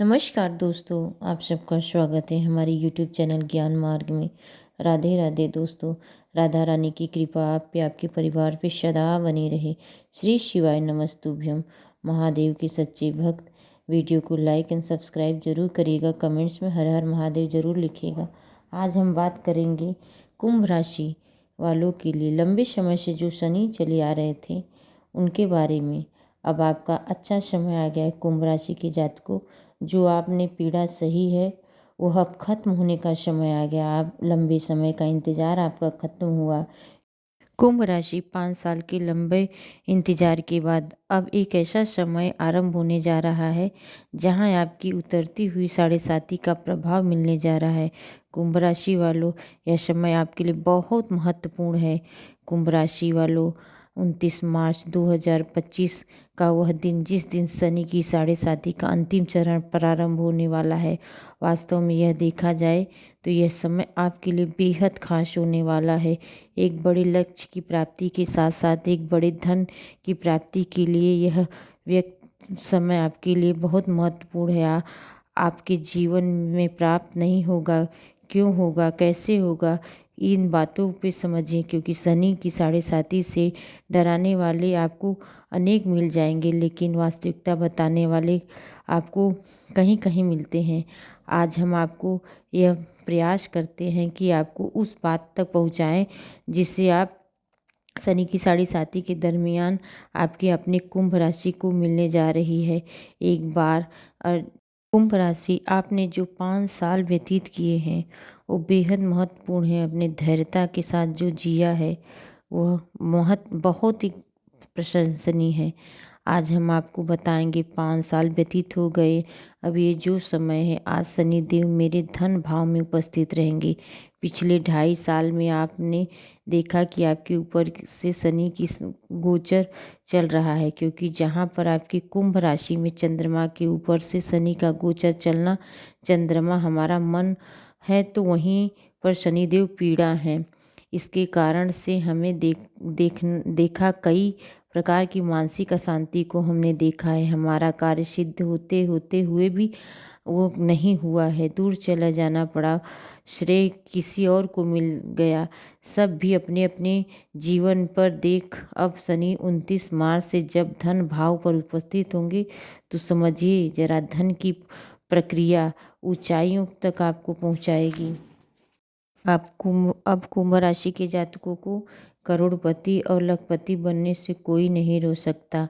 नमस्कार दोस्तों, आप सबका स्वागत है हमारे यूट्यूब चैनल ज्ञान मार्ग में। राधे राधे दोस्तों। राधा रानी की कृपा आप पे, आपके परिवार पे सदा बनी रहे। श्री शिवाय नमस्तुभ्यम। महादेव के सच्चे भक्त वीडियो को लाइक एंड सब्सक्राइब जरूर करिएगा। कमेंट्स में हर हर महादेव जरूर लिखिएगा। आज हम बात करेंगे कुंभ राशि वालों के लिए लंबे समय से जो शनि चले आ रहे थे उनके बारे में। अब आपका अच्छा समय आ गया है कुंभ राशि के जातकों। जो आपने पीड़ा सही है वो अब खत्म होने का समय आ गया। आप लंबे समय का इंतज़ार आपका खत्म हुआ। कुंभ राशि 5 साल के लंबे इंतजार के बाद अब एक ऐसा समय आरंभ होने जा रहा है जहां आपकी उतरती हुई साढ़े साती का प्रभाव मिलने जा रहा है। कुंभ राशि वालों, यह समय आपके लिए बहुत महत्वपूर्ण है। कुंभ राशि वालों, 29 मार्च 2025 का वह दिन जिस दिन शनि की साढ़े साती का अंतिम चरण प्रारंभ होने वाला है, वास्तव में यह देखा जाए तो यह समय आपके लिए बेहद खास होने वाला है। एक बड़े लक्ष्य की प्राप्ति के साथ साथ एक बड़े धन की प्राप्ति के लिए यह समय आपके लिए बहुत महत्वपूर्ण है। आपके जीवन में प्राप्त नहीं होगा, क्यों होगा, कैसे होगा, इन बातों पे समझें, क्योंकि शनि की साढ़े साती से डराने वाले आपको अनेक मिल जाएंगे, लेकिन वास्तविकता बताने वाले आपको कहीं कहीं मिलते हैं। आज हम आपको यह प्रयास करते हैं कि आपको उस बात तक पहुंचाएं जिससे आप शनि की साढ़े साती के दरमियान आपके अपने कुंभ राशि को मिलने जा रही है। एक बार कुंभ राशि, आपने जो 5 साल व्यतीत किए हैं वो बेहद महत्वपूर्ण है। अपने धैर्यता के साथ जो जिया है वह बहुत ही प्रशंसनीय है। आज हम आपको बताएंगे 5 साल व्यतीत हो गए, अब ये जो समय है, आज शनिदेव मेरे धन भाव में उपस्थित रहेंगे। पिछले 2.5 साल में आपने देखा कि आपके ऊपर से शनि की गोचर चल रहा है, क्योंकि जहाँ पर आपकी कुंभ राशि में चंद्रमा के ऊपर से शनि का गोचर चलना, चंद्रमा हमारा मन है तो वहीं पर शनिदेव पीड़ा है। इसके कारण से हमें देखा कई प्रकार की मानसिक अशांति को हमने देखा है। हमारा कार्य सिद्ध होते होते हुए भी वो नहीं हुआ है, दूर चला जाना पड़ा, श्रेय किसी और को मिल गया। सब भी अपने अपने जीवन पर देख अब शनि 29 मार्च से जब धन भाव पर उपस्थित होंगे तो समझिए जरा धन की प्रक्रिया ऊंचाइयों तक आपको पहुंचाएगी। अब कुंभ राशि के जातकों को करोड़पति और लखपति बनने से कोई नहीं रोक सकता।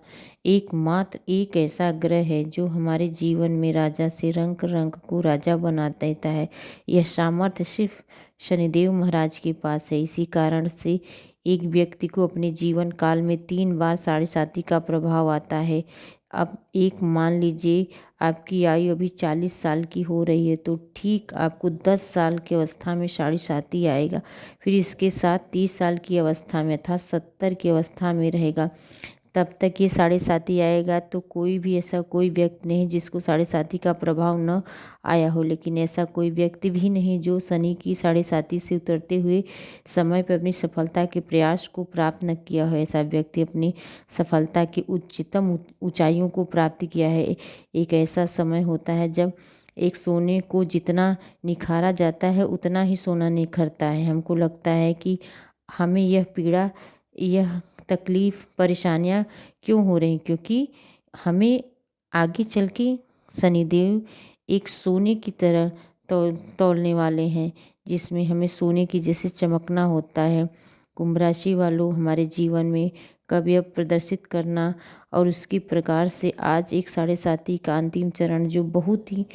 एकमात्र एक ऐसा ग्रह है जो हमारे जीवन में राजा से रंग रंग को राजा बना देता है। यह सामर्थ्य सिर्फ शनिदेव महाराज के पास है। इसी कारण से एक व्यक्ति को अपने जीवन काल में 3 बार साढ़े साती का प्रभाव आता है। अब एक मान लीजिए आपकी आयु अभी 40 साल की हो रही है तो ठीक आपको 10 साल की अवस्था में साढ़े साती आएगा। फिर इसके साथ 30 साल की अवस्था में अर्थात 70 की अवस्था में रहेगा। तब तक ये साढ़े साती आएगा तो कोई भी ऐसा कोई व्यक्ति नहीं जिसको साढ़े साती का प्रभाव न आया हो। लेकिन ऐसा कोई व्यक्ति भी नहीं जो शनि की साढ़े साती से उतरते हुए समय पर अपनी सफलता के प्रयास को प्राप्त न किया हो। ऐसा व्यक्ति अपनी सफलता की उच्चतम ऊंचाइयों को प्राप्त किया है। एक ऐसा समय होता है जब एक सोने को जितना निखारा जाता है उतना ही सोना निखरता है। हमको लगता है कि हमें यह पीड़ा, यह तकलीफ़, परेशानियाँ क्यों हो रही, क्योंकि हमें आगे चल के शनिदेव एक सोने की तरह तौलने वाले हैं, जिसमें हमें सोने की जैसे चमकना होता है। कुंभ राशि वालों, हमारे जीवन में काव्य प्रदर्शित करना और उसकी प्रकार से आज एक साढ़े साती का अंतिम चरण जो बहुत ही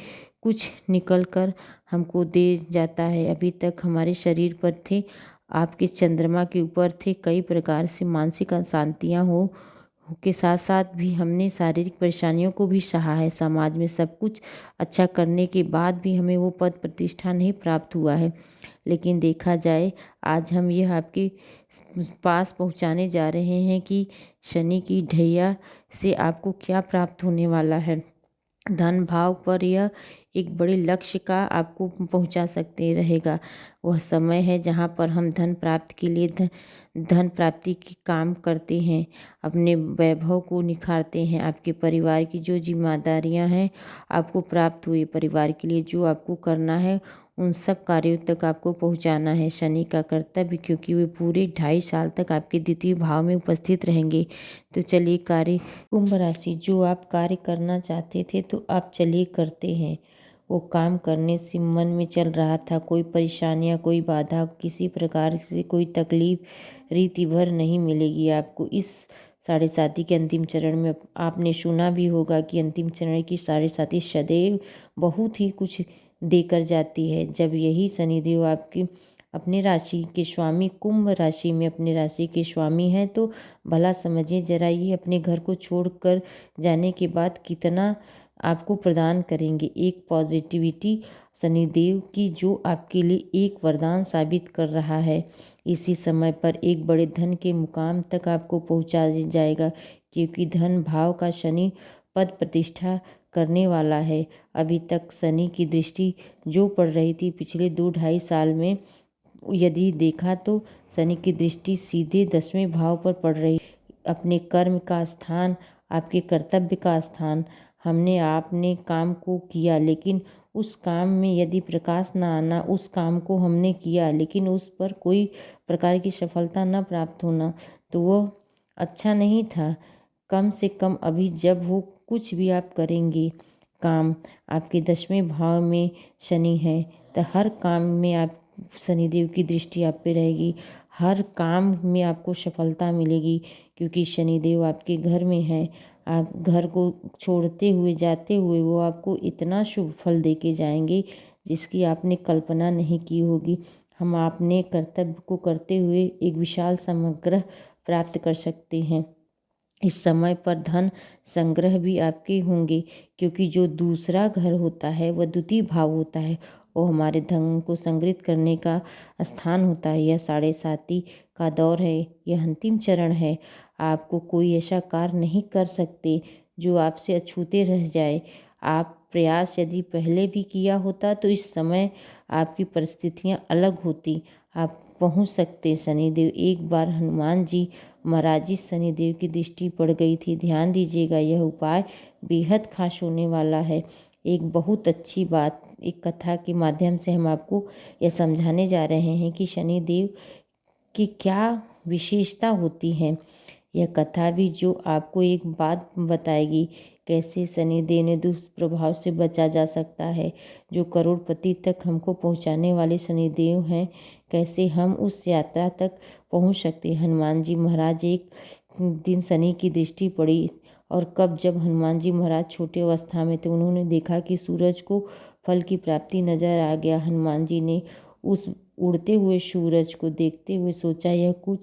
कुछ निकल कर हमको दे जाता है। अभी तक हमारे शरीर पर थे, आपके चंद्रमा के ऊपर थे, कई प्रकार से मानसिक अशांतियाँ हो के साथ साथ भी हमने शारीरिक परेशानियों को भी सहा है। समाज में सब कुछ अच्छा करने के बाद भी हमें वो पद प्रतिष्ठा नहीं प्राप्त हुआ है। लेकिन देखा जाए आज हम यह आपके पास पहुंचाने जा रहे हैं कि शनि की ढैया से आपको क्या प्राप्त होने वाला है। धन भाव पर यह एक बड़े लक्ष्य का आपको पहुंचा सकते रहेगा। वह समय है जहां पर हम धन प्राप्ति के लिए धन प्राप्ति की काम करते हैं, अपने वैभव को निखारते हैं। आपके परिवार की जो जिम्मेदारियां हैं आपको प्राप्त हुई, परिवार के लिए जो आपको करना है उन सब कार्यों तक आपको पहुंचाना है। शनि का कर्तव्य, क्योंकि वे पूरे 2.5 साल तक आपके द्वितीय भाव में उपस्थित रहेंगे। तो चलिए कार्य कुंभ राशि, जो आप कार्य करना चाहते थे तो आप चलिए करते हैं। वो काम करने से मन में चल रहा था, कोई परेशानियां, कोई बाधा, किसी प्रकार से कोई तकलीफ रीति भर नहीं मिलेगी आपको। इस 7.5 के अंतिम चरण में आपने सुना भी होगा कि अंतिम चरण की 7.5 सदैव बहुत ही कुछ देकर जाती है। जब यही शनिदेव आपकी अपने राशि के स्वामी, कुंभ राशि में अपने राशि के स्वामी हैं, तो भला समझिए जरा, ये अपने घर को छोड़कर जाने के बाद कितना आपको प्रदान करेंगे। एक पॉजिटिविटी शनिदेव की जो आपके लिए एक वरदान साबित कर रहा है। इसी समय पर एक बड़े धन के मुकाम तक आपको पहुंचा जाएगा, क्योंकि धन भाव का शनि पद प्रतिष्ठा करने वाला है। अभी तक शनि की दृष्टि जो पड़ रही थी पिछले 2-2.5 साल में, यदि देखा तो शनि की दृष्टि सीधे 10वें भाव पर पड़ रही। अपने कर्म का स्थान, आपके कर्तव्य का स्थान, हमने आपने काम को किया, लेकिन उस काम में यदि प्रकाश ना आना, उस काम को हमने किया लेकिन उस पर कोई प्रकार की सफलता न प्राप्त होना, तो वह अच्छा नहीं था। कम से कम अभी जब वो कुछ भी आप करेंगे काम, आपके 10वें भाव में शनि है, तो हर काम में आप शनिदेव की दृष्टि आप पे रहेगी, हर काम में आपको सफलता मिलेगी, क्योंकि शनिदेव आपके घर में है। आप घर को छोड़ते हुए, जाते हुए वो आपको इतना शुभ फल दे के जाएंगे जिसकी आपने कल्पना नहीं की होगी। हम अपने कर्तव्य को करते हुए एक विशाल समग्र प्राप्त कर सकते हैं। इस समय पर धन संग्रह भी आपके होंगे, क्योंकि जो दूसरा घर होता है वह द्वितीय भाव होता है, वो हमारे धन को संग्रहित करने का स्थान होता है। यह 7.5 का दौर है, यह अंतिम चरण है। आपको कोई ऐसा कार्य नहीं कर सकते जो आपसे अछूते रह जाए। आप प्रयास यदि पहले भी किया होता तो इस समय आपकी परिस्थितियां अलग होती, आप पहुंच सकते। शनिदेव, एक बार हनुमान जी महाराज जी शनिदेव की दृष्टि पड़ गई थी। ध्यान दीजिएगा, यह उपाय बेहद खास होने वाला है। एक बहुत अच्छी बात, एक कथा के माध्यम से हम आपको यह समझाने जा रहे हैं कि शनिदेव की क्या विशेषता होती है। यह कथा भी जो आपको एक बात बताएगी, कैसे शनिदेव ने दुष्प्रभाव से बचा जा सकता है। जो करोड़पति तक हमको पहुंचाने वाले शनिदेव हैं, कैसे हम उस यात्रा तक पहुंच सकते हैं। हनुमान जी महाराज, एक दिन शनि की दृष्टि पड़ी, और कब, जब हनुमान जी महाराज छोटे अवस्था में थे, उन्होंने देखा कि सूरज को फल की प्राप्ति नजर आ गया। हनुमान जी ने उस उड़ते हुए सूरज को देखते हुए सोचा, यह कुछ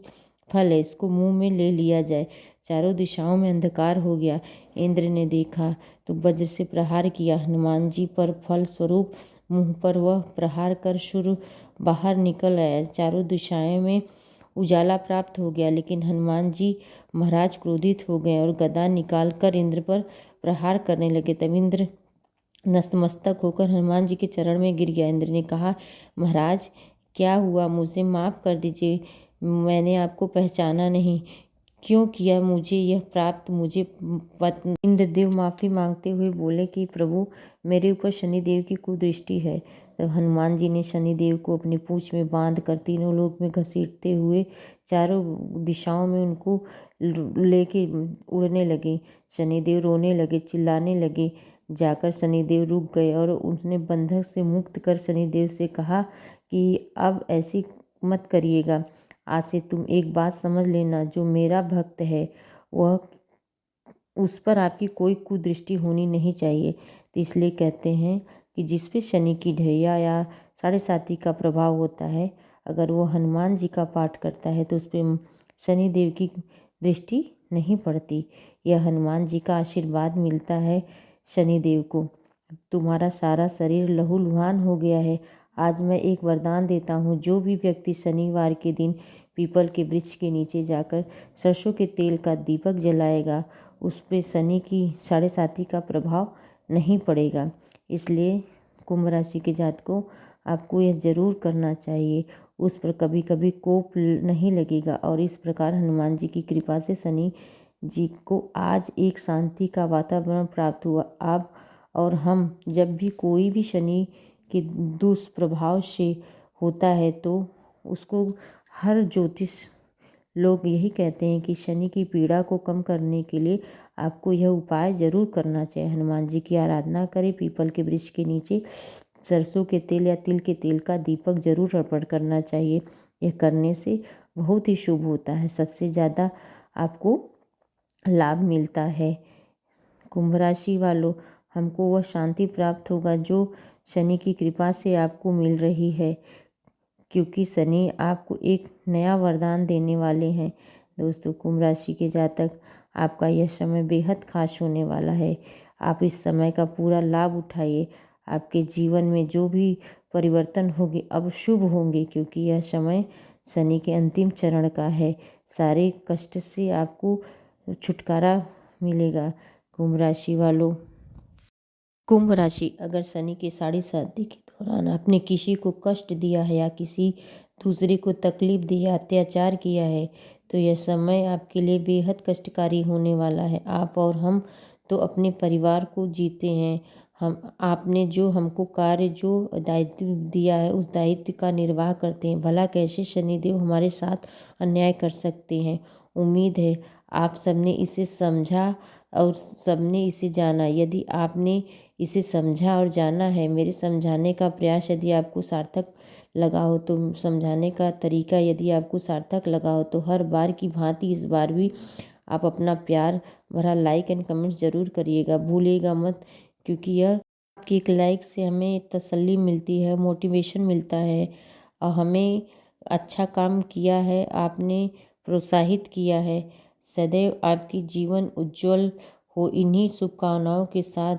फल है, इसको मुंह में ले लिया जाए। चारों दिशाओं में अंधकार हो गया। इंद्र ने देखा तो वज्र से प्रहार किया हनुमान जी पर, फल स्वरूप मुंह पर वह प्रहार कर सूर्य बाहर निकल आया। चारों दिशाओं में उजाला प्राप्त हो गया, लेकिन हनुमान जी महाराज क्रोधित हो गए और गदा निकाल कर इंद्र पर प्रहार करने लगे। तब इंद्र नतमस्तक होकर हनुमान जी के चरण में गिर गया। इंद्र ने कहा, महाराज क्या हुआ, मुझे माफ़ कर दीजिए, मैंने आपको पहचाना नहीं, क्यों किया मुझे यह प्राप्त, मुझे इंद्रदेव माफ़ी मांगते हुए बोले कि प्रभु, मेरे ऊपर शनिदेव की कुदृष्टि है। तब हनुमान जी ने शनिदेव को अपनी पूंछ में बांध कर तीनों लोक में घसीटते हुए चारों दिशाओं में उनको लेके उड़ने लगे। शनिदेव रोने लगे, चिल्लाने लगे। जाकर शनिदेव रुक गए और उसने बंधक से मुक्त कर शनिदेव से कहा कि अब ऐसी मत करिएगा, आज से तुम एक बात समझ लेना, जो मेरा भक्त है वह, उस पर आपकी कोई कुदृष्टि होनी नहीं चाहिए। तो इसलिए कहते हैं कि जिस पे शनि की ढैया या 7.5 का प्रभाव होता है, अगर वो हनुमान जी का पाठ करता है तो उस पर शनिदेव की दृष्टि नहीं पड़ती। यह हनुमान जी का आशीर्वाद मिलता है शनिदेव को। तुम्हारा सारा शरीर लहूलुहान हो गया है। आज मैं एक वरदान देता हूँ, जो भी व्यक्ति शनिवार के दिन पीपल के वृक्ष के नीचे जाकर सरसों के तेल का दीपक जलाएगा, उस पे शनि की 7.5 का प्रभाव नहीं पड़ेगा। इसलिए कुंभ राशि के जातकों, आपको यह ज़रूर करना चाहिए। उस पर कभी कभी कोप नहीं लगेगा और इस प्रकार हनुमान जी की कृपा से शनि जी को आज एक शांति का वातावरण प्राप्त हुआ। आप और हम जब भी कोई भी शनि के दुष्प्रभाव से होता है तो उसको हर ज्योतिष लोग यही कहते हैं कि शनि की पीड़ा को कम करने के लिए आपको यह उपाय ज़रूर करना चाहिए। हनुमान जी की आराधना करें, पीपल के वृक्ष के नीचे सरसों के तेल या तिल के तेल का दीपक जरूर अर्पण करना चाहिए। यह करने से बहुत ही शुभ होता है, सबसे ज़्यादा आपको लाभ मिलता है। कुंभ राशि वालों, हमको वह शांति प्राप्त होगा जो शनि की कृपा से आपको मिल रही है, क्योंकि शनि आपको एक नया वरदान देने वाले हैं। दोस्तों, कुंभ राशि के जातक, आपका यह समय बेहद खास होने वाला है। आप इस समय का पूरा लाभ उठाइए। आपके जीवन में जो भी परिवर्तन होंगे अब शुभ होंगे, क्योंकि यह समय शनि के अंतिम चरण का है। सारे कष्ट से आपको छुटकारा मिलेगा। कुंभ राशि वालों, कुंभ राशि, अगर शनि के 7.5 के दौरान आपने किसी को कष्ट दिया है या किसी दूसरे को तकलीफ दी या अत्याचार किया है तो यह समय आपके लिए बेहद कष्टकारी होने वाला है। आप और हम तो अपने परिवार को जीते हैं। हम आपने जो हमको कार्य जो दायित्व दिया है उस दायित्व का निर्वाह करते हैं। भला कैसे शनिदेव हमारे साथ अन्याय कर सकते हैं। उम्मीद है आप सबने इसे समझा और सबने इसे जाना। यदि आपने इसे समझा और जाना है, मेरे समझाने का प्रयास यदि आपको सार्थक लगा हो तो समझाने का तरीका यदि आपको सार्थक लगा हो तो हर बार की भांति इस बार भी आप अपना प्यार भरा लाइक एंड कमेंट ज़रूर करिएगा, भूलिएगा मत, क्योंकि यह आपकी एक लाइक से हमें तसल्ली मिलती है, मोटिवेशन मिलता है और हमें अच्छा काम किया है, आपने प्रोत्साहित किया है। सदैव आपकी जीवन उज्जवल हो, इन्हीं शुभकामनाओं के साथ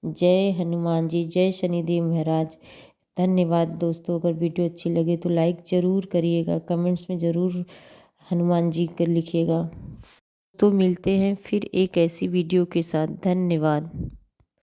जय हनुमान जी, जय शनिदेव महाराज। धन्यवाद दोस्तों। अगर वीडियो अच्छी लगे तो लाइक ज़रूर करिएगा, कमेंट्स में ज़रूर हनुमान जी कर लिखिएगा। तो मिलते हैं फिर एक ऐसी वीडियो के साथ। धन्यवाद।